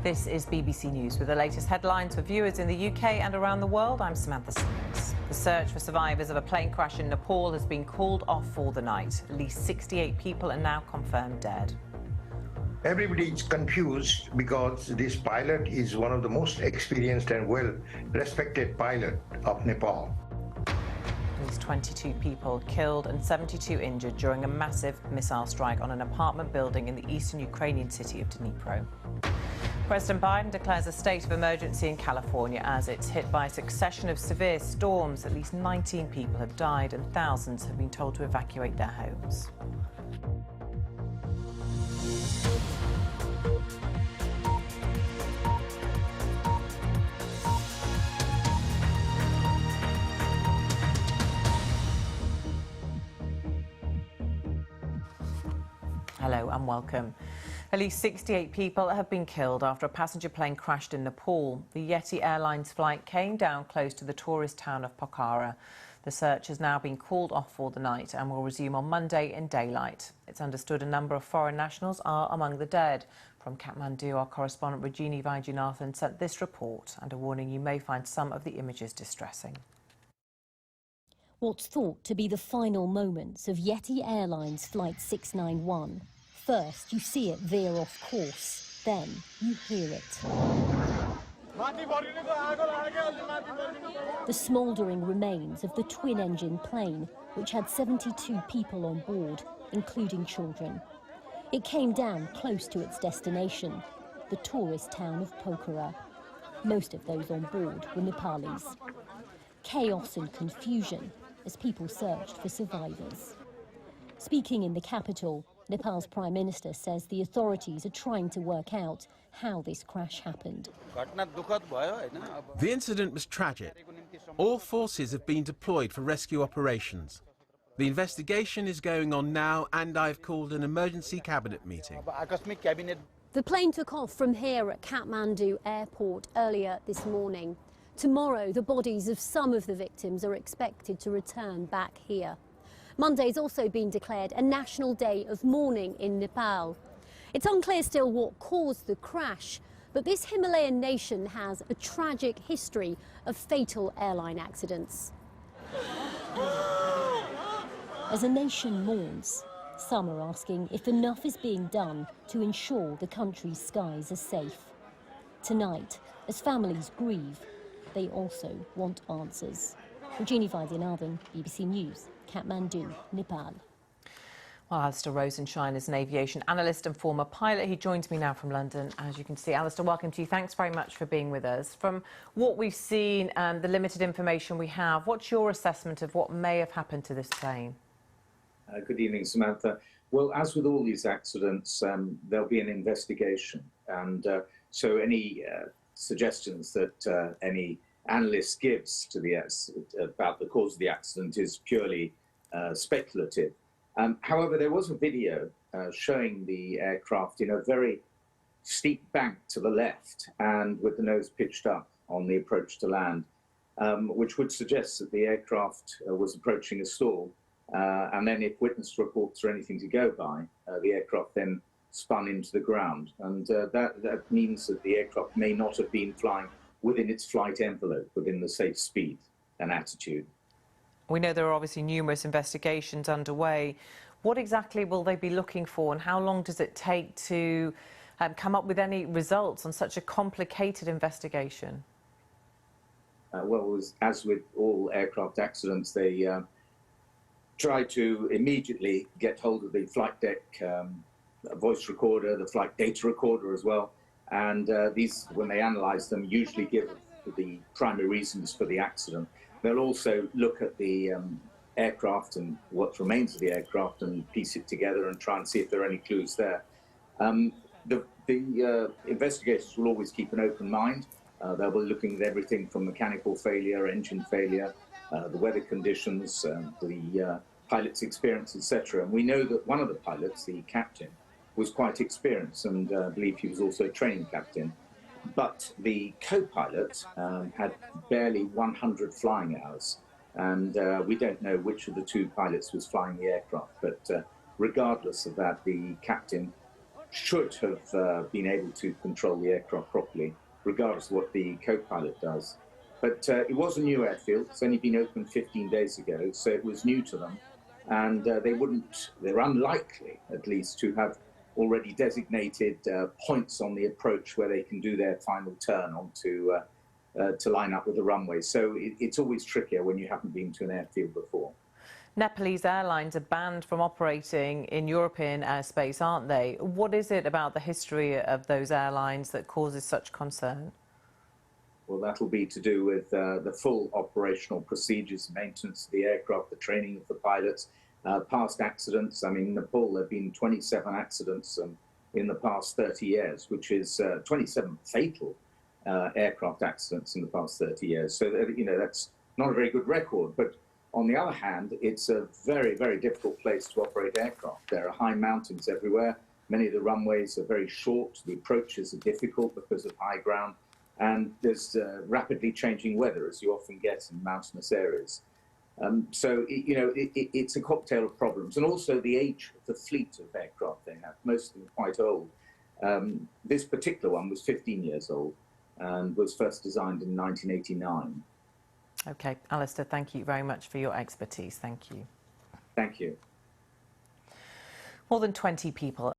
This is BBC News with the latest headlines for viewers in the UK and around the world. I'm Samantha Simmons. The search for survivors of a plane crash in Nepal has been called off for the night. At least 68 people are now confirmed dead. Everybody is confused because this pilot is one of the most experienced and well-respected pilot of Nepal. At least 22 people killed and 72 injured during a massive missile strike on an apartment building in the eastern Ukrainian city of Dnipro. President Biden declares a state of emergency in California as it's hit by a succession of severe storms. At least 19 people have died and thousands have been told to evacuate their homes. Hello and welcome. At least 68 people have been killed after a passenger plane crashed in Nepal. The Yeti Airlines flight came down close to the tourist town of Pokhara. The search has now been called off for the night and will resume on Monday in daylight. It's understood a number of foreign nationals are among the dead. From Kathmandu, our correspondent Rajini Vaidyanathan sent this report and a warning you may find some of the images distressing. What's thought to be the final moments of Yeti Airlines Flight 691. First, you see it veer off course, then you hear it. The smouldering remains of the twin-engine plane, which had 72 people on board, including children. It came down close to its destination, the tourist town of Pokhara. Most of those on board were Nepalis. Chaos and confusion as people searched for survivors. Speaking in the capital, Nepal's Prime Minister says the authorities are trying to work out how this crash happened. The incident was tragic. All forces have been deployed for rescue operations. The investigation is going on now and I've called an emergency cabinet meeting. The plane took off from here at Kathmandu airport earlier this morning. Tomorrow, the bodies of some of the victims are expected to return back here. Monday's also been declared a national day of mourning in Nepal. It's unclear still what caused the crash, but this Himalayan nation has a tragic history of fatal airline accidents. As a nation mourns, some are asking if enough is being done to ensure the country's skies are safe. Tonight, as families grieve, they also want answers. Rajini Vaidyanathan, BBC News, Kathmandu, Nepal. Well, Alistair Rosenshine is an aviation analyst and former pilot. He joins me now from London, as you can see. Alistair, welcome to you. Thanks very much for being with us. From what we've seen and the limited information we have, what's your assessment of what may have happened to this plane? Good evening, Samantha. Well, as with all these accidents, there'll be an investigation. And so any suggestions that any analyst gives to about the cause of the accident is purely speculative. However, there was a video showing the aircraft in a very steep bank to the left and with the nose pitched up on the approach to land, which would suggest that the aircraft was approaching a stall. And then if witness reports are anything to go by, the aircraft then spun into the ground. And that means that the aircraft may not have been flying within its flight envelope, within the safe speed and attitude. We know there are obviously numerous investigations underway. What exactly will they be looking for, and how long does it take to come up with any results on such a complicated investigation? Well, as with all aircraft accidents, they try to immediately get hold of the flight deck voice recorder, the flight data recorder as well. And these, when they analyse them, usually give the primary reasons for the accident. They'll also look at the aircraft and what remains of the aircraft and piece it together and try and see if there are any clues there. The investigators will always keep an open mind. They'll be looking at everything from mechanical failure, engine failure, the weather conditions, the pilot's experience, etc. And we know that one of the pilots, the captain, was quite experienced, and I believe he was also a training captain. But the co-pilot had barely 100 flying hours, and we don't know which of the two pilots was flying the aircraft. But regardless of that, the captain should have been able to control the aircraft properly, regardless of what the co-pilot does. But it was a new airfield. It's only been opened 15 days ago, so it was new to them. And they're unlikely, at least, to have already designated points on the approach where they can do their final turn onto to line up with the runway. So it's always trickier when you haven't been to an airfield before. Nepalese airlines are banned from operating in European airspace, aren't they? What is it about the history of those airlines that causes such concern? Well, that'll be to do with the full operational procedures, maintenance of the aircraft, the training of the pilots, past accidents. I mean, in Nepal, there have been 27 accidents in the past 30 years, which is 27 fatal aircraft accidents in the past 30 years. So, you know, that's not a very good record. But on the other hand, it's a very, very difficult place to operate aircraft. There are high mountains everywhere. Many of the runways are very short. The approaches are difficult because of high ground. And there's rapidly changing weather, as you often get in mountainous areas. So, it's a cocktail of problems. And also the age of the fleet of aircraft they have, most of them quite old. This particular one was 15 years old and was first designed in 1989. OK, Alistair, thank you very much for your expertise. Thank you. Thank you. More than 20 people